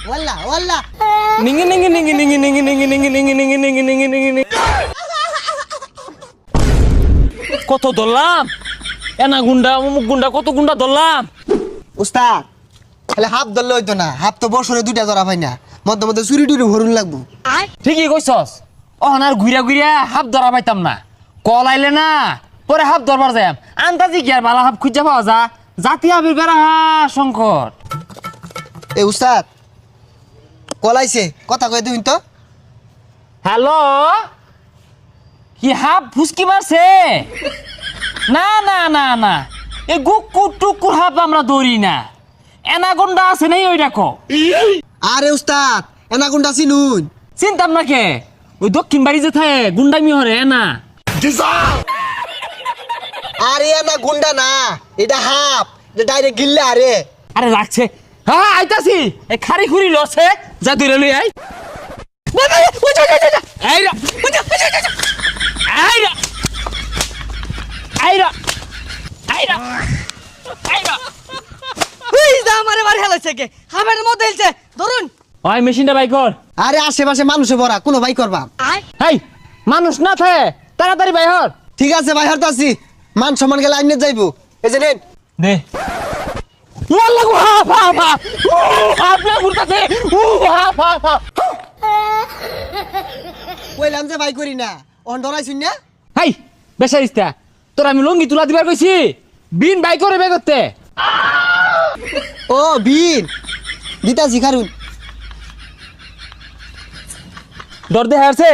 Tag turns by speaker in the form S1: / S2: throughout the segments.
S1: ওয়াল্লা ওয়াল্লা
S2: নিঙ্গি নিঙ্গি নিঙ্গি নিঙ্গি নিঙ্গি নিঙ্গি নিঙ্গি নিঙ্গি নিঙ্গি নিঙ্গি নিঙ্গি নিঙ্গি কত ধরলাম এনা গুন্ডা অমুক গুন্ডা কত গুন্ডা ধরলাম।
S1: উস্তাদ খালি হাফ ধরলে হইতো না, হাফ তো বছরে 2টা ধরা পাই না, মধ্যে মধ্যে চুরি টুরি ভরুন লাগবো।
S2: ঠিকই কইছস, অহনার ঘুরা ঘুরা হাফ ধরা পাইতাম না, কল আইলে না পরে হাফ ধরবার যাই আন্দাজি কি আর বালা হাফ খুঁজা পাওয়া যা জাতি হাফের বেড়া সংকট।
S1: এ উস্তাদ কলাইছে কথা কই দিন তো।
S2: হ্যালো, কি হাফ ফুসকি মারছে? না না না না, এ গুকুর টুকুর হাফ আমরা ধরি না, এনাগন্ডা আছে নাই ওই দেখো।
S1: আরে উস্তাদ এনাগুন্ডা চিনুন?
S2: চিনতাম না কে, ওই দক্ষিণ বাড়ি যে থাকে গুন্ডামি হরে এনা।
S1: আরে এনা গুন্ডা না, এটা হাফ, এটা ডাইরেক্ট গিল্লা। আরে
S2: আরে রাখছে, হ্যাঁ আইতাছি, এই খারি খুরি লছে যা দূরে লই আই। আইরা আইরা আইরা আইরা আইরা
S3: ওই যা আমারে বাড়ি হেলাইছে কে হাবের মধ্যে হেলছে ধরুন।
S2: ওই মেশিনটা বাই কর।
S1: আরে আশেপাশে মানুষে ভরা, কোনো ভাই করবা?
S2: হেই মানুষ না থাকে তাড়াতাড়ি বাই হর।
S1: ঠিক আছে ভাই হরতাছি, মান সম্মান গেলে আইনে যাইবো। এই যে নেন
S2: দে ওয়াল্লাহ গো, হা হা হা আপনি ঘুরতাছে হা হা হা।
S1: কইলাম যে ভাই করি না, অন ডরাইছুন না।
S2: হেই বেশারিস্তা, তোর আমি লঙ্গি তুলা দিবার কইছি, বিন বাই করে বে করতে।
S1: ও বিন দিতাছি খারুন।
S2: ডর দে হারছে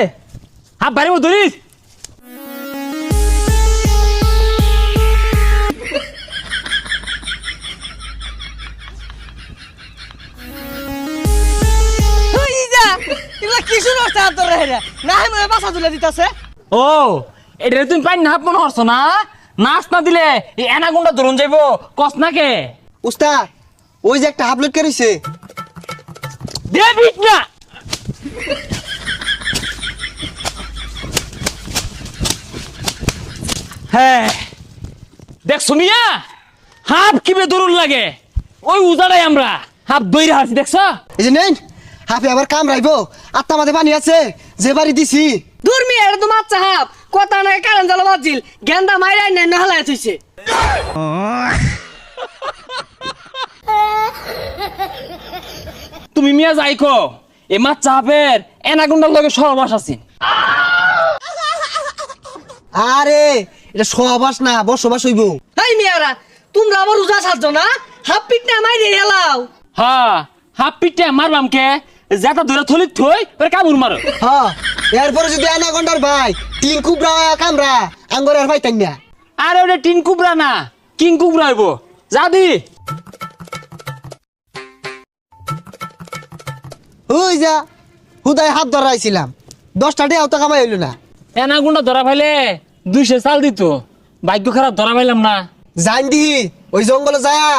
S2: হাফ বাড়ি ধরিস।
S3: ওই যা এগুলা কি শুরু হচ্ছে তোর হেরা না হয় মনে বাসা তুলে দিতেছে।
S2: ও এটা তুমি পাই না হাফ মনে হচ্ছ না, নাচ না দিলে এই এনাগুন্ডা ধরুন যাইব কস না কে।
S1: উস্তাদ ওই যে একটা হাবলট করেছে।
S2: দেবিক না হ্যাঁ দেখছো মিয়া হাফ কিবে দরুন লাগে, ওই উজাড়াই আমরা হাফ দইরা হারছি দেখছ।
S1: এই যে নেন হাফে আবার কামড়াইবো, আত্মা মাঝে পানি আছে যে বাড়ি দিছি।
S3: দূর মি এটা তো মাছ হাফ কথা নাই কারণ জ্বালা বাজিল গেন্দা মাইরাই নাই না হেলাই থইছে।
S2: তুমি মিয়া যাইকো এ মাছ চাপের এনাগুন্ডার লগে সহবাস আছি।
S1: আরে এটা সহবাস না বসবাস হইব।
S3: এই মিয়ারা তোমরা আবার উজা সাজছো না, হাফ পিট না মাইরে হেলাও।
S2: হ্যাঁ হাফ পিটে মারবাম কে, যেটা ধরে থলিত থই পরে কামড় মারো।
S1: হ্যাঁ এরপরে যদি অ্যানাকন্ডার ভাই টিং কুবরা কামরা আঙ্গর আর ভাইতাম না।
S2: আরে ওটা টিন কুবরা না কিং কুবরা হইব যাদি।
S1: ওই যা হুদায় হাত ধরাইছিলাম, 10টা টাকাও তো কামাই হইল না।
S2: এনাগুন্ডা ধরা পাইলে 200 চাল দিত, ভাগ্য খারাপ ধরা পাইলাম না।
S1: জান দি ওই জঙ্গলে যায়া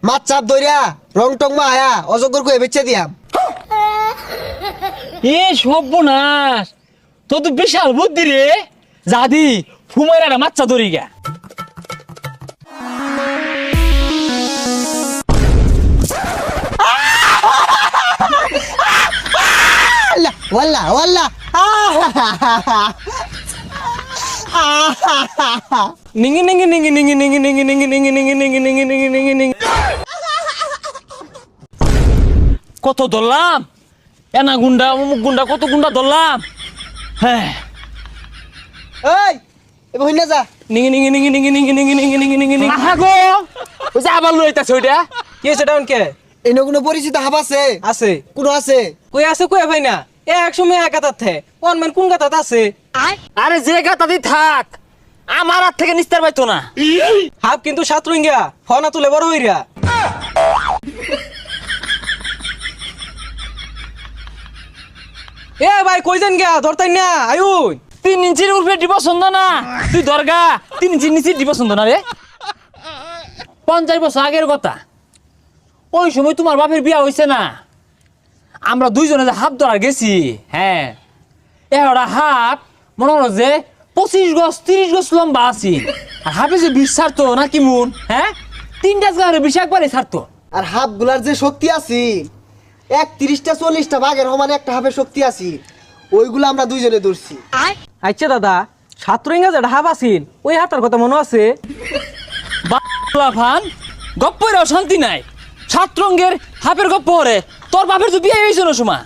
S1: মাছ চাপ ধরিয়া রং টং মা আয়া অজগর কয়ে বেচে দিয়াম।
S2: এ সর্বনাশ, তো তো বিশাল বুদ্ধি রে, যাদি ফুমাইরা মাচ্চা ধরি গা।
S1: ওয়াল্লা ওয়াল্লা
S2: নিঙ্গি নিঙ্গি নিঙ্গি নিঙ্গি নিঙ্গি নিঙ্গি নিঙ্গি নিঙ্গি নিঙ্গি নিঙ্গি নিঙ্গি নিঙ্গি নিঙ্গি নিঙ্গি। কত ধরলাম এনা গুন্ডা অমুক গুন্ডা কত গুন্ডা ধরলাম। হ্যাঁ
S1: এই এবার হইনা যা।
S2: নিঙ্গি নিঙ্গি নিঙ্গি নিঙ্গি নিঙ্গি নিঙ্গি নিঙ্গি নিঙ্গি নিঙ্গি নিঙ্গি। আহা গো ওই যে আবার লইতাছে ওইটা
S4: কি হয়েছে ডাউন কে
S1: এনে কোনো পরিচিত হাব আছে?
S4: আছে
S1: কোনো আছে?
S4: কই আছে কই ভাই না এক সময় এক গাতাত থে অনমেন কোন গাতাত আছে
S2: আরে যে গাতাদি থাক আমার হাত থেকে নিস্তার পাইতো না।
S4: হাফ কিন্তু সাতরুঙ্গা ফনা তুলে বড় হইরা এ ভাই কই যান গা ধরতাই না আয়ুন
S2: 3 ইঞ্চির উপরে দিব পছন্দ না, তুই দরগা 3 ইঞ্চির নিচে দিব পছন্দ না রে। 50 বছর আগের কথা, ওই সময় তোমার বাপের বিয়া হইছে না, আমরা দুইজনে যে হাফ ধরা গেছি। হ্যাঁ এরা হাফ মনে হলো যে 25 গজ 30 গজ লম্বা আছি, আর হাফে যে বিশ্বাস তো না কি মন। হ্যাঁ তিনটা গাড়ি বেশি একবারে ছাড়তো।
S1: আর হাফ গুলার যে শক্তি আছে 31টা 40টা বাঘের সমান একটা হাফের শক্তি আছে, ওইগুলো আমরা দুইজনে ধরছি।
S4: আচ্ছা দাদা, ছাত্র ইংরেজ একটা হাফ আছিল, ওই হাফটার কথা মনে আছে?
S2: ফান গপ্পের শান্তি নাই, ছাত্রঙ্গের হাফের গপ্প হরে তোর বাপের তো বিয়ে হয়েছিল সময়।